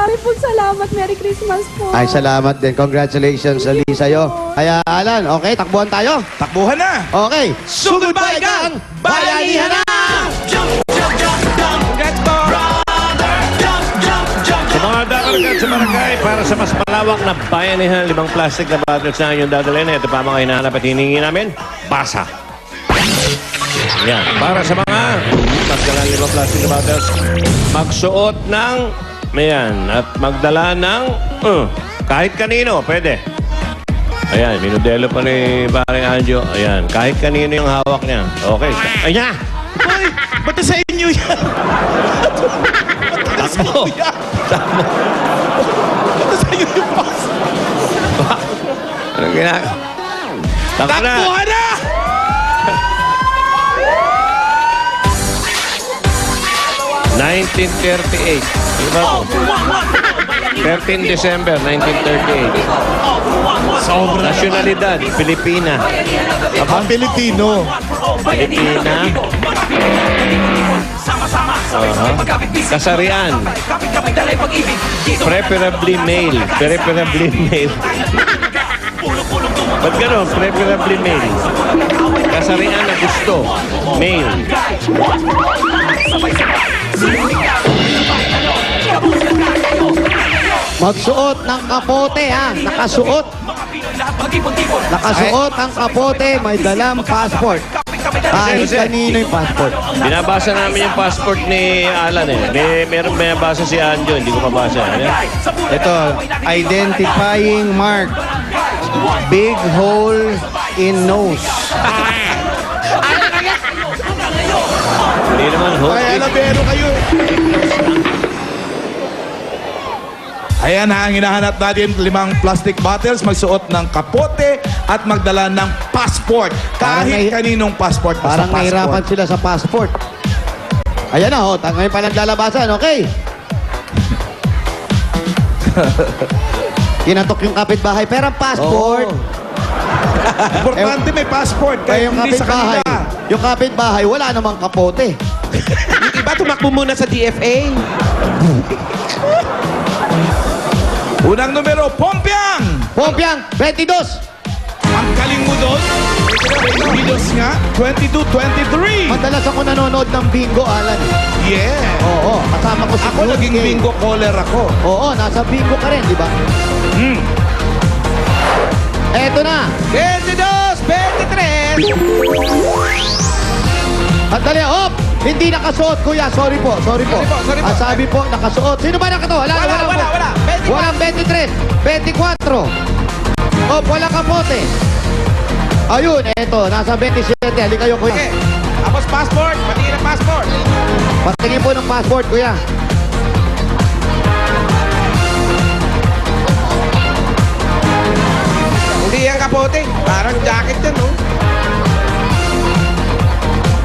Maraming po salamat. Merry Christmas po. Ay, salamat din. Congratulations, Ali, sa'yo. Kaya, Alan, okay, takbuhan tayo. Takbuhan na! Okay. Sugod Bayanihan! Bayanihan na! Congrats po! Sa mga dakaragad sa barangay, para sa mas malawak na bayanihan, 5 plastic na bottles na inyong dadalhin. Ito pa mga hinahanap at hiningi namin, pasa. Yan. Para sa mga magdala 5 plastic na bottles, magsuot ng, ayan, at magdala ng, kahit kanino, pwede. Ayan, minudelo pa ni Paring Anjo. Ayan, kahit kanino yung hawak niya. Okay. Ayan! Ay, ba't sa inyo yan? Takbo! Takbo! Ba't sa inyo yung pas? Anong ginagawa? Takbo na! Takbuhan na! Diba? 13 December 1938. Sobra. Nasyonalidad, Pilipina. Ang Pilipino. Pilipina. Kasarian. Preferably male. Preferably male. Ba't gano'n? Preferably male. Kasarian na gusto. Male. Magsuot ng kapote, ha? Nakasuot. Nakasuot ang kapote, may dalang passport. Kahit kanino yung passport. Binabasa namin yung passport ni Alan eh. Meron binabasa si Anjo, hindi ko mabasa. Ito, identifying mark. Big hole in nose. Hindi naman ho. Ay, alabero kayo. Ayan na ang hinahanap natin, 5 plastic bottles, magsuot ng kapote at magdala ng passport. Kahit kaninong passport. Parang nahirapan sila sa passport. Ayan na, ngayon pa naglalabasan, okay? Kinatok yung kapitbahay, pero ang passport. Importante may passport, Kaya kaya yung hindi sa kapitbahay, kanila. yung kapitbahay, wala namang kapote. Yung iba tumakbo muna sa DFA. Unang numero, Pompiang! Pompiang, 22. Ang galing mo doon. Videos nga, 22-23. Madalas ako nanonood ng bingo, Alan. Yeah. Oo, kasama ko si Ako Good naging Kay. bingo caller ako. Oo, nasa bingo ka rin, di ba? Eto na. 22, 23. At dali, hop! Hindi nakasuot, kuya. Sorry po, sorry po. Sorry po. Ang sabi po, nakasuot. Sino ba nakasuot? Wala. 24. Walang 23, 24. Hop, walang kapote. Ayun, eto, nasa 27. Halika kayo, kuya. Okay. Tapos passport. Patingin ang passport. Patingin po ng passport, kuya. Hindi yan kapote. Parang jacket yan, no?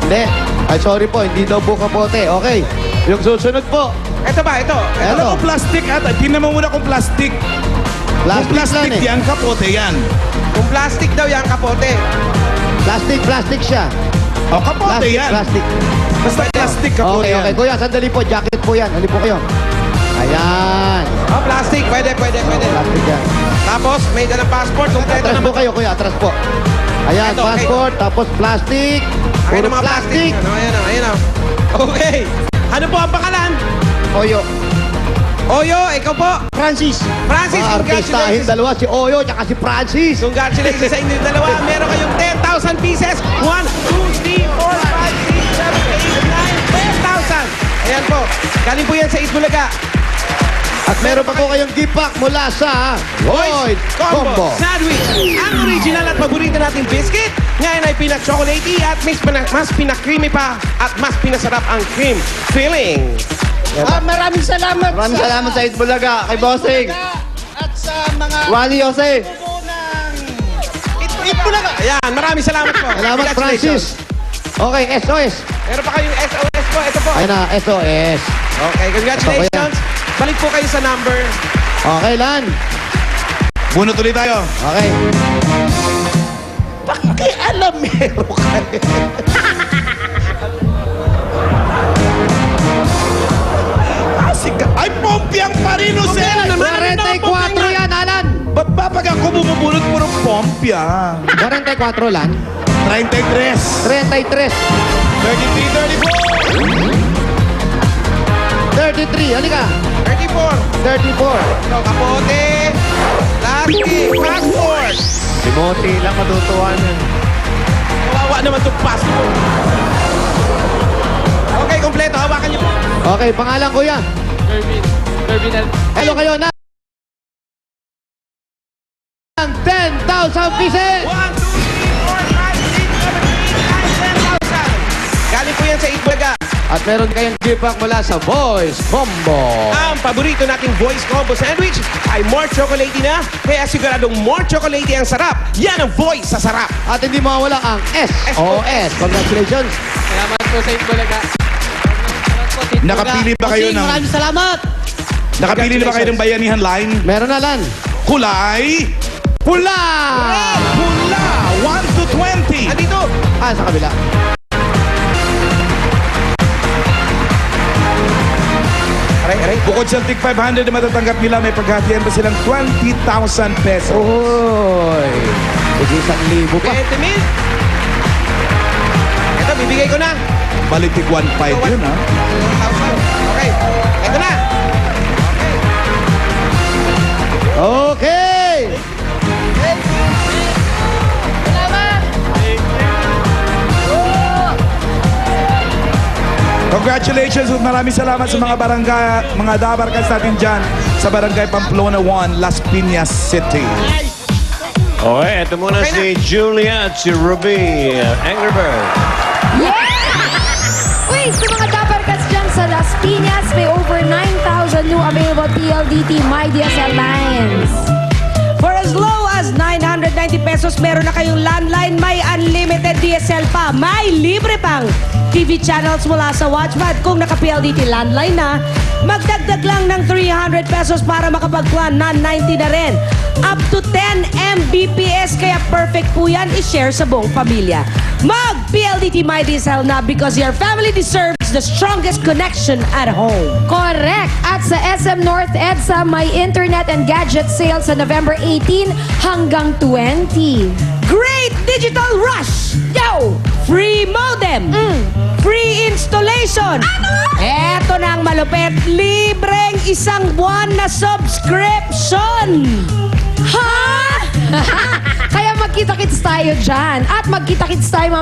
Hindi. Ay, sorry po, hindi daw po kapote. Okay. Yung susunod po. Ito ba? Ito. Alam Eto. ko plastic at tinan mo muna kung plastic. Kung Plastic plastic lang eh. yan, kapote yan. Kung plastic daw yan kapote. Plastic siya. O, kapote yan. Plastic. Basta plastic, kapote Okay, yan. okay. Kuya, sandali po. Jacket po yan. Hali po kayo. Ayan. Oh, plastic. Pwede. Plastic yan. Tapos, may dalang passport. Kompleto Atras po naman. kayo, kuya. Atras po. Ayan, Ito, okay. passport. Tapos plastic. Ayan Puro ang mga plastic. plastic. Ayan na. Okay. Ano po ang pangalan? Oyo. Oyo, ikaw po. Francis. Francis, Mga artistahin congratulations. dalawa. Si Oyo at si Francis. Congratulations sa inyong dalawa. Meron kayong 10,000 pieces. 1, 2, 3, 4, 5, 6, 7, 8, 9, 10,000. Ayan po. Galing po yan sa Isbulaga. At meron pa po kayong gipak mula sa Lloyd Combo. Sandwich. Ang original at paborito nating biscuit. Ngayon ay pinak-chocolatey at mas pinak-creamy pa at mas pinasarap ang cream filling. Maraming salamat Maraming salamat sa Itbulaga, kay Bossing. at sa mga Wally Jose. buo ng Itbulaga. Ayan, maraming salamat po. Salamat, Congratulations. Francis. Okay, SOS. Meron pa kayong SOS po. Ito po. Ayun na, SOS. Okay, congratulations. Balik po kayo sa number. Okay, Lan. Bunot ulit tayo. Okay. pakialamero kayo. Ay, Ay, Pompiang Marino, sir! 44 yan, Alan. Ba't ba pag ako bumubulot puro Pompia? 44 lang. 33. 33. 33, 33. Halika. 34. 34. So, kapote, plastic, passport. Timothy lang matutuwa nun. Kawawa naman itong passport. Okay, kompleto. Hawakan niyo po. Okay, pangalan ko yan. Hello kayo na. 10,000 pieces. 1, 2, 3, 4, 5, 6, 7, 8, 9, 10,000. Galing po yan sa Itbulaga. At meron kayong gift mula sa Voice Combo. Ang paborito nating voice combo sandwich ay more chocolatey na, kaya siguradong more chocolatey ang sarap. Yan ang voice sa sarap. At hindi mawawala ang SOS. Congratulations. Salamat po sa Itbulaga. Nakapili ba kayo ng... Maraming salamat. Nakapili na ba kayo ng bayanihan line? Meron na lan. Kulay? Pula! Pula! 1 to 20. Andito. Ah, sa kabila. Aray. Bukod sa tig 500 na matatanggap nila, may paghatian pa silang 20,000 pesos. Uy. Sige, 1,000 pa. 20 mil. Ito, bibigay ko na. Balitig 1.5 yun, ha? 1,000. Okay. Ito na. Okay. Congratulations at maraming salamat sa mga barangay, mga dabarkas natin dyan sa Barangay Pamplona 1, Las Piñas City. Okay, ito muna Okay na. si Julia at si Ruby. Angry Bird. Yeah! Uy, sa mga dabarkas dyan sa Las Piñas, may over 9,000 new available PLDT My DSL lines. For as low as 990 pesos, meron na kayong landline, may unlimited DSL pa, may libre pang TV channels mula sa Watchpad. Kung naka-PLDT landline na, magdagdag lang ng 300 pesos para makapag-plan na 90 na rin. Up to 10 Mbps, kaya perfect po yan i-share sa buong pamilya. Mag-PLDT My DSL na because your family deserves the strongest connection at home. Correct! At sa SM North EDSA, may internet and gadget sale sa November 18 hanggang 20. Great digital rush! Yo! Free modem! Free installation! Eto na ang malupit, libreng isang buwan na subscription! Ha? Kaya magkita-kits tayo dyan. At magkita-kits tayo